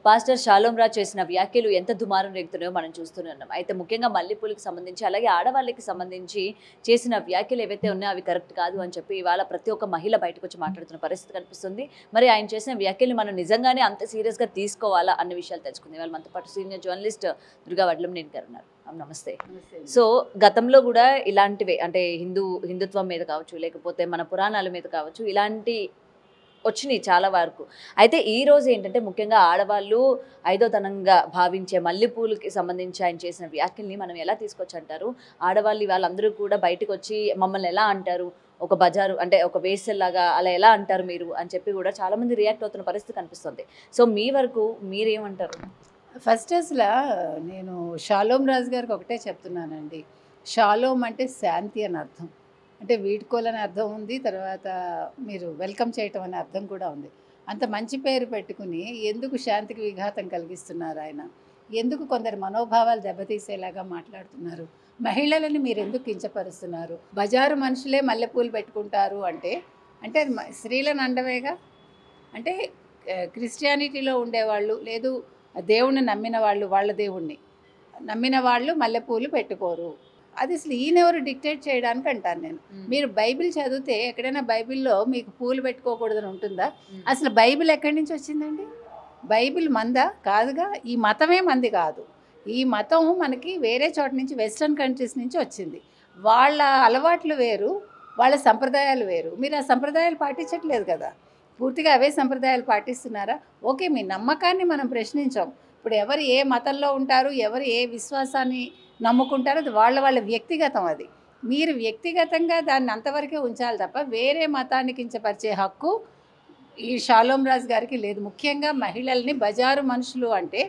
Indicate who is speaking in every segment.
Speaker 1: Pastor shalom Raj చేసిన వ్యాఖ్యలు ఎంత దుమారం రేగుతున్నాయో మనం చూస్తూనే ఉన్నాం. అయితే ముఖ్యంగా మల్లెపూలకి సంబంధించి అలాగే ఆడవాళ్ళకి సంబంధించి చేసిన వ్యాఖ్యలు ఏవైతే ఉన్నాయో అవి కరెక్ట్ కాదు అని చెప్పి ఇవాళ ప్రతి ఒక్క మహిళ బయటకు వచ్చి మాట్లాడుతున్న పరిస్థితి కనిపిస్తుంది. మరి ఆయన చేసిన వ్యాఖ్యలు మనం నిజంగానే అంత సీరియస్గా తీసుకోవాలా అన్న విషయాలు తెలుసుకుంది. ఇవాళ మనతో పాటు సీనియర్ జర్నలిస్ట్ దుర్గా వడ్లంనేని గారు ఉన్నారు. నమస్తే. సో గతంలో కూడా ఇలాంటివే అంటే హిందుత్వం మీద కావచ్చు, లేకపోతే మన పురాణాల మీద కావచ్చు, ఇలాంటి వచ్చినాయి చాలా వరకు. అయితే ఈ రోజు ఏంటంటే ముఖ్యంగా ఆడవాళ్ళు ఐదోతనంగా భావించే మల్లెపూలకి సంబంధించి ఆయన చేసిన వ్యాఖ్యల్ని మనం ఎలా తీసుకొచ్చంటారు? ఆడవాళ్ళు వాళ్ళందరూ కూడా బయటకు వచ్చి మమ్మల్ని ఎలా అంటారు, ఒక బజారు అంటే ఒక వేసల్లాగా అలా ఎలా అంటారు మీరు అని చెప్పి కూడా చాలామంది రియాక్ట్ అవుతున్న పరిస్థితి కనిపిస్తుంది. సో మీ వరకు మీరేమంటారు?
Speaker 2: ఫస్ట్ అసలు నేను షాలోమ్ రాజు గారికి ఒకటే చెప్తున్నానండి. షాలోమ్ అంటే శాంతి అని అర్థం, అంటే వీడ్కోలని అర్థం ఉంది, తర్వాత మీరు వెల్కమ్ చేయటం అనే అర్థం కూడా ఉంది. అంత మంచి పేరు పెట్టుకుని ఎందుకు శాంతికి విఘాతం కలిగిస్తున్నారు ఆయన? ఎందుకు కొందరు మనోభావాలు దెబ్బతీసేలాగా మాట్లాడుతున్నారు? మహిళలని మీరు ఎందుకు కించపరుస్తున్నారు? బజారు మనుషులే మల్లెపూలు పెట్టుకుంటారు అంటే అంటే స్త్రీలను అండవేగా. అంటే క్రిస్టియానిటీలో ఉండేవాళ్ళు, లేదు దేవుణ్ణి నమ్మిన వాళ్ళు, వాళ్ళ దేవుణ్ణి నమ్మిన వాళ్ళు మల్లెపూలు పెట్టుకోరు. అది అసలు ఈయనెవరు డిక్టేట్ చేయడానికి అంటాను నేను. మీరు బైబిల్ చదివితే ఎక్కడైనా బైబిల్లో మీకు పూలు పెట్టుకోకూడదని ఉంటుందా? అసలు బైబిల్ ఎక్కడి నుంచి వచ్చిందండి? బైబిల్ మందా? కాదుగా. ఈ మతమే మంది కాదు. ఈ మతం మనకి వేరే చోట నుంచి, వెస్ట్రన్ కంట్రీస్ నుంచి వచ్చింది. వాళ్ళ అలవాట్లు వేరు, వాళ్ళ సంప్రదాయాలు వేరు. మీరు ఆ సంప్రదాయాలు పాటించట్లేదు కదా. పూర్తిగా అవే సంప్రదాయాలు పాటిస్తున్నారా? ఓకే, మీ నమ్మకాన్ని మనం ప్రశ్నించాం. ఇప్పుడు ఎవరు ఏ మతంలో ఉంటారు, ఎవరు ఏ విశ్వాసాన్ని నమ్ముకుంటారో అది వాళ్ళ వ్యక్తిగతం. అది మీరు వ్యక్తిగతంగా దాన్ని అంతవరకే ఉంచాలి తప్ప వేరే మతాన్ని కించపరిచే హక్కు ఈ షాలోమ్ రాజ్ గారికి లేదు. ముఖ్యంగా మహిళల్ని బజారు మనుషులు అంటే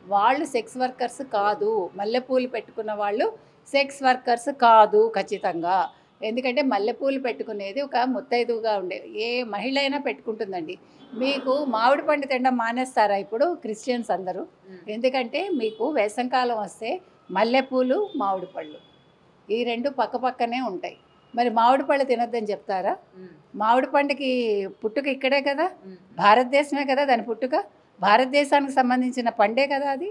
Speaker 2: వాళ్ళు సెక్స్ వర్కర్స్ కాదు. మల్లెపూలు పెట్టుకున్న వాళ్ళు సెక్స్ వర్కర్స్ కాదు ఖచ్చితంగా. ఎందుకంటే మల్లెపూలు పెట్టుకునేది ఒక ముత్తైదువుగా ఉండే ఏ మహిళ అయినా పెట్టుకుంటుందండి. మీకు మామిడి పండు తినడం మానేస్తారా ఇప్పుడు క్రిస్టియన్స్ అందరూ? ఎందుకంటే మీకు వేసంకాలం వస్తే మల్లెపూలు, మామిడి పళ్ళు ఈ రెండు పక్కనే ఉంటాయి. మరి మామిడి పళ్ళు తినొద్దని చెప్తారా? మామిడి పండుకి పుట్టుక ఇక్కడే కదా, భారతదేశమే కదా దాని పుట్టుక, భారతదేశానికి సంబంధించిన పండే కదా అది.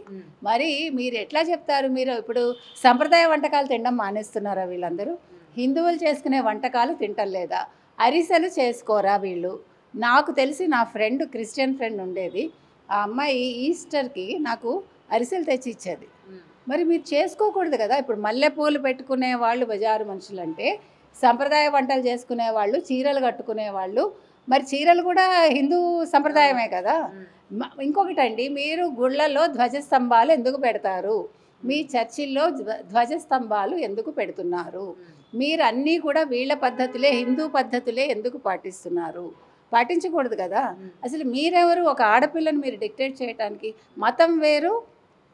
Speaker 2: మరి మీరు ఎట్లా చెప్తారు? మీరు ఇప్పుడు సంప్రదాయ వంటకాలు తినడం మానేస్తున్నారా వీళ్ళందరూ? హిందువులు చేసుకునే వంటకాలు తింటలేదా? అరిసెలు చేసుకోరా వీళ్ళు? నాకు తెలిసి నా ఫ్రెండ్, క్రిస్టియన్ ఫ్రెండ్ ఉండేది, ఆ అమ్మాయి ఈస్టర్కి నాకు అరిసెలు తెచ్చి ఇచ్చేది. మరి మీరు చేసుకోకూడదు కదా. ఇప్పుడు మల్లెపూలు పెట్టుకునే వాళ్ళు బజారు మనుషులు అంటే సంప్రదాయ వంటలు చేసుకునే వాళ్ళు, చీరలు కట్టుకునే వాళ్ళు, మరి చీరలు కూడా హిందూ సంప్రదాయమే కదా. ఇంకొకటండి, మీరు గుళ్ళల్లో ధ్వజస్తంభాలు ఎందుకు పెడతారు? మీ చర్చిల్లో ధ్వజస్తంభాలు ఎందుకు పెడుతున్నారు? మీరు అన్నీ కూడా వీళ్ళ పద్ధతులే, హిందూ పద్ధతులే ఎందుకు పాటిస్తున్నారు? పాటించకూడదు కదా. అసలు మీరెవరు ఒక ఆడపిల్లని మీరు డిక్టేట్ చేయడానికి? మతం వేరు,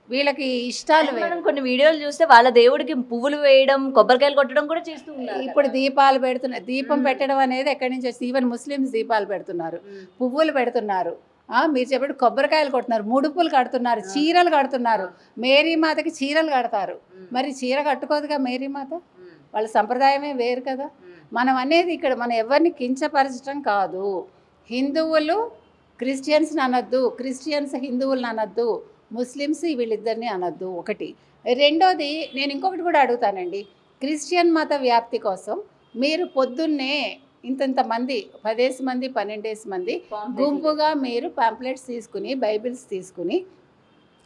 Speaker 2: వీళ్ళకి ఇష్టాలు వేరు.
Speaker 1: కొన్ని వీడియోలు చూస్తే వాళ్ళ దేవుడికి పువ్వులు వేయడం, కొబ్బరికాయలు కొట్టడం కూడా చేస్తూ ఉన్నారు.
Speaker 2: ఇప్పుడు దీపాలు పెడుతున్నారు. దీపం పెట్టడం అనేది ఎక్కడి నుంచి వచ్చింది? ఈవెన్ ముస్లిమ్స్ దీపాలు పెడుతున్నారు, పువ్వులు పెడుతున్నారు. మీరు చెప్పండి, కొబ్బరికాయలు కొడుతున్నారు, ముడుపులు కడుతున్నారు, చీరలు కడుతున్నారు. మేరీమాతకి చీరలు కడతారు. మరి చీర కట్టుకోదుగా మేరీమాత, వాళ్ళ సంప్రదాయమే వేరు కదా. మనం అనేది ఇక్కడ మనం ఎవరిని కించపరచడం కాదు. హిందువులు క్రిస్టియన్స్ని అనొద్దు, క్రిస్టియన్స్ హిందువులను అనొద్దు, ముస్లిమ్స్ వీళ్ళిద్దరిని అనొద్దు. ఒకటి. రెండోది, నేను ఇంకొకటి కూడా అడుగుతానండి. క్రిస్టియన్ మత వ్యాప్తి కోసం మీరు పొద్దున్నే ఇంతంత మంది, 10 మంది 12 మంది గుంపుగా మీరు పాంప్లెట్స్ తీసుకుని, బైబిల్స్ తీసుకుని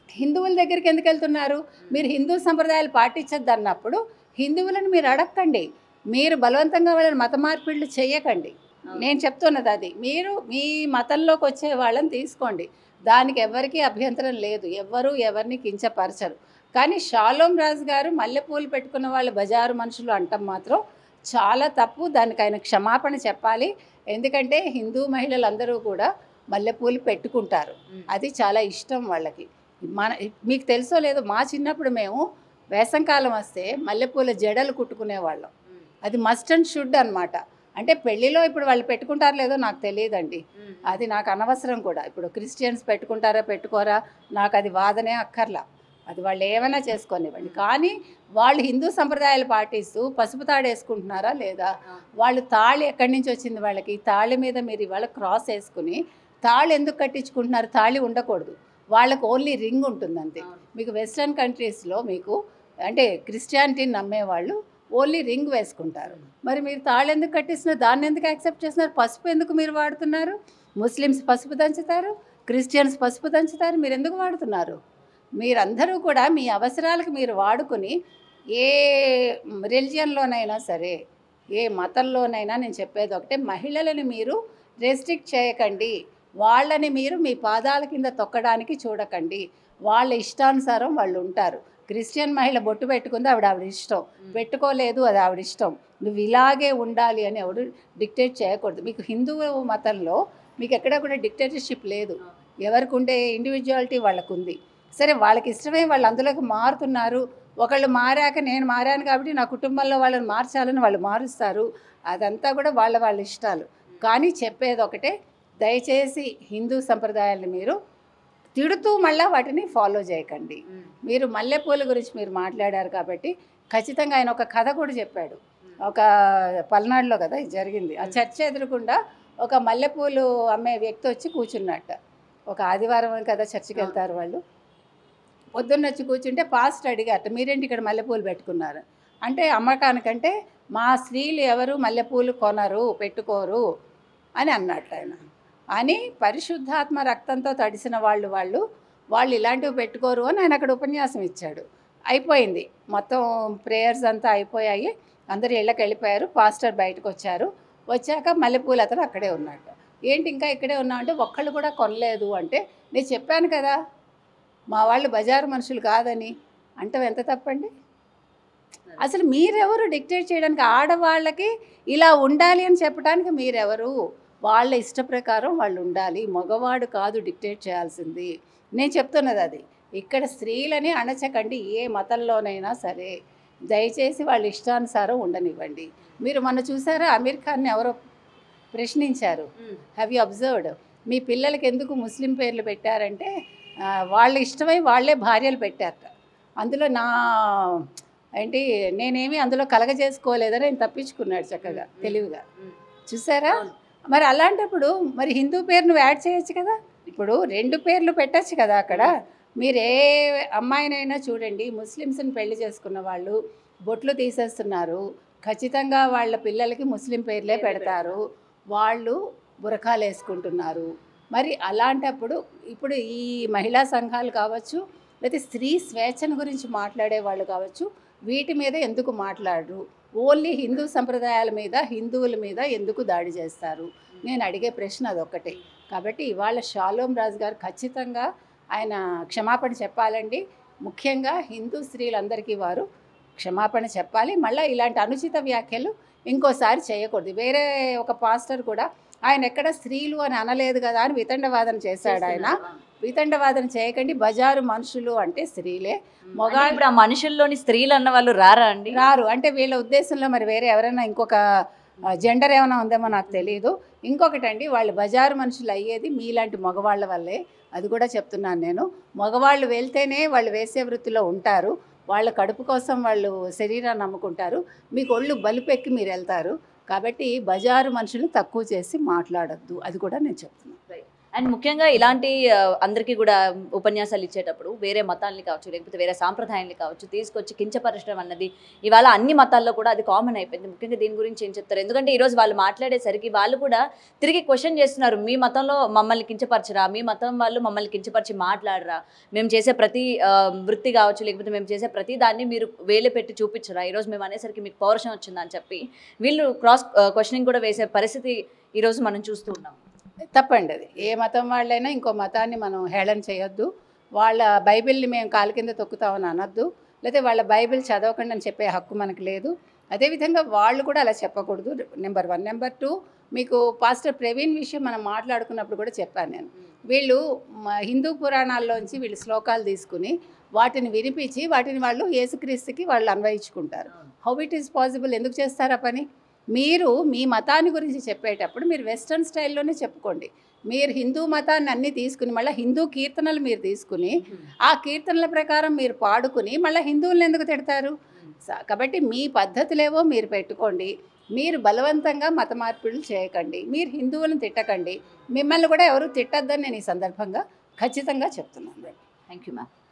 Speaker 2: హిందువుల దగ్గరికి ఎందుకు వెళ్తున్నారు? మీరు హిందూ సంప్రదాయాలు పాటించద్దు అన్నప్పుడు హిందువులను మీరు అడగండి. మీరు బలవంతంగా వాళ్ళని మత మార్పిళ్ళు చేయకండి. నేను చెప్తున్నది అది. మీరు మీ మతంలోకి వచ్చే వాళ్ళని తీసుకోండి, దానికి ఎవరికీ అభ్యంతరం లేదు. ఎవ్వరూ ఎవరిని కించపరచరు. కానీ షాలోమ్ రాజు గారు మల్లెపూలు పెట్టుకున్న వాళ్ళు బజారు మనుషులు అంటాం మాత్రం చాలా తప్పు. దానికి ఆయన క్షమాపణ చెప్పాలి. ఎందుకంటే హిందూ మహిళలందరూ కూడా మల్లెపూలు పెట్టుకుంటారు, అది చాలా ఇష్టం వాళ్ళకి. మీకు తెలుసో లేదో, మా చిన్నప్పుడు మేము వేసంకాలం వస్తే మల్లెపూల జడలు కుట్టుకునేవాళ్ళం. అది మస్ట్ అండ్ షుడ్ అనమాట. అంటే పెళ్ళిలో ఇప్పుడు వాళ్ళు పెట్టుకుంటారో లేదో నాకు తెలియదండి, అది నాకు అనవసరం కూడా. ఇప్పుడు క్రిస్టియన్స్ పెట్టుకుంటారా పెట్టుకోరా నాకు అది వాదనే అక్కర్లా, అది వాళ్ళు ఏమైనా చేసుకొనివ్వండి. కానీ వాళ్ళు హిందూ సంప్రదాయాలు పాటిస్తూ పసుపు తాడు వేసుకుంటున్నారా లేదా? వాళ్ళు తాళి ఎక్కడి నుంచి వచ్చింది వాళ్ళకి? తాళి మీద మీరు ఇవాళ క్రాస్ వేసుకుని తాళి ఎందుకు కట్టించుకుంటున్నారు? తాళి ఉండకూడదు. వాళ్ళకు ఓన్లీ రింగ్ ఉంటుంది అంతే. మీకు వెస్ట్రన్ కంట్రీస్లో మీకు అంటే క్రిస్టియానిటీని నమ్మేవాళ్ళు ఓన్లీ రింగ్ వేసుకుంటారు. మరి మీరు తాళ్ళు ఎందుకు కట్టిస్తున్నారు? దాన్ని ఎందుకు యాక్సెప్ట్ చేస్తున్నారు? పసుపు ఎందుకు మీరు వాడుతున్నారు? ముస్లిమ్స్ పసుపు దంచుతారు, క్రిస్టియన్స్ పసుపు దంచుతారు, మీరు ఎందుకు వాడుతున్నారు? మీరందరూ కూడా మీ అవసరాలకు మీరు వాడుకుని ఏ రిలిజియన్లోనైనా సరే, ఏ మతంలోనైనా నేను చెప్పేది ఒకటే, మహిళలని మీరు రెస్ట్రిక్ట్ చేయకండి. వాళ్ళని మీరు మీ పాదాల కింద తొక్కడానికి చూడకండి. వాళ్ళ ఇష్టానుసారం వాళ్ళు ఉంటారు. క్రిస్టియన్ మహిళ బొట్టు పెట్టుకుంది, ఆవిడ ఇష్టం. పెట్టుకోలేదు, అది ఆవిడ ఇష్టం. నువ్వు ఇలాగే ఉండాలి అని ఎవడు డిక్టేట్ చేయకూడదు. మీకు హిందూ మతంలో మీకు ఎక్కడ కూడా డిక్టేటర్షిప్ లేదు. ఎవరికి ఉండే ఇండివిజువాలిటీ వాళ్ళకు ఉంది. సరే, వాళ్ళకి ఇష్టమే వాళ్ళు అందులోకి మారుతున్నారు. ఒకళ్ళు మారాక నేను మారాను కాబట్టి నా కుటుంబంలో వాళ్ళని మార్చాలని వాళ్ళు మారుస్తారు. అదంతా కూడా వాళ్ళ ఇష్టాలు. కానీ చెప్పేది ఒకటే, దయచేసి హిందూ సంప్రదాయాన్ని మీరు తిడుతూ మళ్ళీ వాటిని ఫాలో చేయకండి. మీరు మల్లెపూల గురించి మీరు మాట్లాడారు కాబట్టి ఖచ్చితంగా ఆయన ఒక కథ కూడా చెప్పాడు. ఒక పల్నాడులో కదా ఇది జరిగింది. ఆ చర్చ ఎదురుకుండా ఒక మల్లెపూలు అమ్మే వ్యక్తి వచ్చి కూర్చున్నట్ట. ఒక ఆదివారం కదా చర్చికి వెళ్తారు వాళ్ళు. పొద్దున్న వచ్చి కూర్చుంటే పాస్టర్ అడిగారట, మీరేంటి ఇక్కడ మల్లెపూలు పెట్టుకున్నారు అంటే, అమ్మకానికంటే మా స్త్రీలు ఎవరు మల్లెపూలు కొనరు, పెట్టుకోరు అని అన్నట్టు ఆయన. అని పరిశుద్ధాత్మ రక్తంతో తడిసిన వాళ్ళు ఇలాంటివి పెట్టుకోరు అని ఆయన అక్కడ ఉపన్యాసం ఇచ్చాడు. అయిపోయింది మొత్తం, ప్రేయర్స్ అంతా అయిపోయాయి, అందరు ఇళ్ళకి వెళ్ళిపోయారు. పాస్టర్ బయటకు వచ్చాక మల్లెపూలు అతను అక్కడే ఉన్నాడు. ఏంటి ఇంకా ఇక్కడే ఉన్నావు అంటే, ఒక్కళ్ళు కూడా కొనలేదు అంటే, నేను చెప్పాను కదా మా వాళ్ళు బజారు మనుషులు కాదని. అంటే ఎంత తప్పండి? అసలు మీరెవరు డిక్టేట్ చేయడానికి? ఆడవాళ్ళకి ఇలా ఉండాలి అని చెప్పడానికి మీరెవరు? వాళ్ళ ఇష్ట ప్రకారం వాళ్ళు ఉండాలి. మగవాడు కాదు డిక్టేట్ చేయాల్సింది. నేను చెప్తున్నది అది. ఇక్కడ స్త్రీలని అణచకండి. ఏ మతంలోనైనా సరే దయచేసి వాళ్ళ ఇష్టానుసారం ఉండనివ్వండి. మీరు మొన్న చూసారా, అమీర్ ఖాన్ని ఎవరో ప్రశ్నించారు. Have you observed? మీ పిల్లలకి ఎందుకు ముస్లిం పేర్లు పెట్టారంటే, వాళ్ళ ఇష్టమై వాళ్ళే భార్యలు పెట్టారట. అందులో నేనేమి అందులో కలగజేసుకోలేదని ఆయన తప్పించుకున్నాడు చక్కగా, తెలివిగా. చూసారా? మరి అలాంటప్పుడు మరి హిందూ పేరు నువ్వు యాడ్ చేయొచ్చు కదా. ఇప్పుడు 2 పేర్లు పెట్టచ్చు కదా అక్కడ. మీరు ఏ అమ్మాయినైనా చూడండి, ముస్లిమ్స్ని పెళ్లి చేసుకున్న వాళ్ళు బొట్లు తీసేస్తున్నారు. ఖచ్చితంగా వాళ్ళ పిల్లలకి ముస్లిం పేర్లే పెడతారు. వాళ్ళు బురఖాలు వేసుకుంటున్నారు. మరి అలాంటప్పుడు ఇప్పుడు ఈ మహిళా సంఘాలు కావచ్చు, లేకపోతే స్త్రీ స్వేచ్ఛను గురించి మాట్లాడే వాళ్ళు కావచ్చు, వీటి మీద ఎందుకు మాట్లాడరు? ఓన్లీ హిందూ సంప్రదాయాల మీద, హిందువుల మీద ఎందుకు దాడి చేస్తారు? నేను అడిగే ప్రశ్న అదొక్కటే. కాబట్టి ఇవాళ షాలోమ్ రాజు గారు ఖచ్చితంగా ఆయన క్షమాపణ చెప్పాలండి. ముఖ్యంగా హిందూ స్త్రీలందరికీ వారు క్షమాపణ చెప్పాలి. మళ్ళీ ఇలాంటి అనుచిత వ్యాఖ్యలు ఇంకోసారి చేయకూడదు. వేరే ఒక పాస్టర్ కూడా ఆయన ఎక్కడ స్త్రీలు అని అనలేదు కదా అని వితండవాదన చేశాడు. ఆయన వితండవాదన చేయకండి. బజారు మనుషులు అంటే స్త్రీలే.
Speaker 1: మగాళ్ళు ఇప్పుడు ఆ మనుషుల్లోని స్త్రీలు అన్న వాళ్ళు రారా అండి?
Speaker 2: రారు. అంటే వీళ్ళ ఉద్దేశంలో మరి వేరే ఎవరైనా ఇంకొక జెండర్ ఏమైనా ఉందేమో నాకు తెలియదు. ఇంకొకటండి, వాళ్ళు బజారు మనుషులు అయ్యేది మీలాంటి మగవాళ్ళ వల్లే. అది కూడా చెప్తున్నాను నేను. మగవాళ్ళు వెళ్తేనే వాళ్ళు వేసే వృత్తిలో ఉంటారు. వాళ్ళ కడుపు కోసం వాళ్ళు శరీరాన్ని నమ్ముకుంటారు. మీకు ఒళ్ళు బలుపెక్కి మీరు వెళ్తారు. కాబట్టి బజారు మనుషులు తక్కువ చేసి మాట్లాడొద్దు. అది కూడా నేను చెప్తున్నాను.
Speaker 1: అండ్ ముఖ్యంగా ఇలాంటి అందరికీ కూడా ఉపన్యాసాలు ఇచ్చేటప్పుడు వేరే మతాల్ని కావచ్చు, లేకపోతే వేరే సాంప్రదాయాన్ని కావచ్చు తీసుకొచ్చి కించపరచడం అన్నది ఇవాళ అన్ని మతాల్లో కూడా అది కామన్ అయిపోయింది. ముఖ్యంగా దీని గురించి ఏం చెప్తారు? ఎందుకంటే ఈరోజు వాళ్ళు మాట్లాడేసరికి వాళ్ళు కూడా తిరిగి క్వశ్చన్ చేస్తున్నారు. మీ మతంలో మమ్మల్ని కించపరచరా? మీ మతం వాళ్ళు మమ్మల్ని కించపరిచి మాట్లాడరా? మేము చేసే ప్రతి వృత్తి కావచ్చు, లేకపోతే మేము చేసే ప్రతి దాన్ని మీరు వేలే పెట్టి చూపించరా? ఈరోజు మేము అనేసరికి మీకు పౌరుషం వచ్చిందని చెప్పి వీళ్ళు క్రాస్ క్వశ్చనింగ్ కూడా వేసే పరిస్థితి ఈరోజు మనం చూస్తూ ఉన్నాం.
Speaker 2: తప్పండి అది. ఏ మతం వాళ్ళైనా ఇంకో మతాన్ని మనం హేళన చేయొద్దు. వాళ్ళ బైబిల్ని మేము కాలు కింద తొక్కుతామని అనొద్దు. లేకపోతే వాళ్ళ బైబిల్ చదవకండి అని చెప్పే హక్కు మనకు లేదు. అదేవిధంగా వాళ్ళు కూడా అలా చెప్పకూడదు. నెంబర్ 1. నెంబర్ 2, మీకు పాస్టర్ ప్రవీణ్ విషయం మనం మాట్లాడుకున్నప్పుడు కూడా చెప్పాను నేను. వీళ్ళు హిందూ పురాణాల్లోంచి వీళ్ళు శ్లోకాలు తీసుకుని వాటిని వినిపించి వాటిని వాళ్ళు యేసుక్రీస్తుకి వాళ్ళు అన్వయించుకుంటారు. How it is possible? ఎందుకు చేస్తారు ఆ పని? మీరు మీ మతాన్ని గురించి చెప్పేటప్పుడు మీరు వెస్ట్రన్ స్టైల్లోనే చెప్పుకోండి. మీరు హిందూ మతాన్ని అన్నీ తీసుకుని మళ్ళీ హిందూ కీర్తనలు మీరు తీసుకుని ఆ కీర్తనల ప్రకారం మీరు పాడుకుని మళ్ళీ హిందువులను ఎందుకు తిడతారు? కాబట్టి మీ పద్ధతులేవో మీరు పెట్టుకోండి. మీరు బలవంతంగా మత మార్పులు చేయకండి. మీరు హిందువులను తిట్టకండి. మిమ్మల్ని కూడా ఎవరు తిట్టద్దని నేను ఈ సందర్భంగా ఖచ్చితంగా చెప్తున్నాను.
Speaker 1: Thank you ma'am.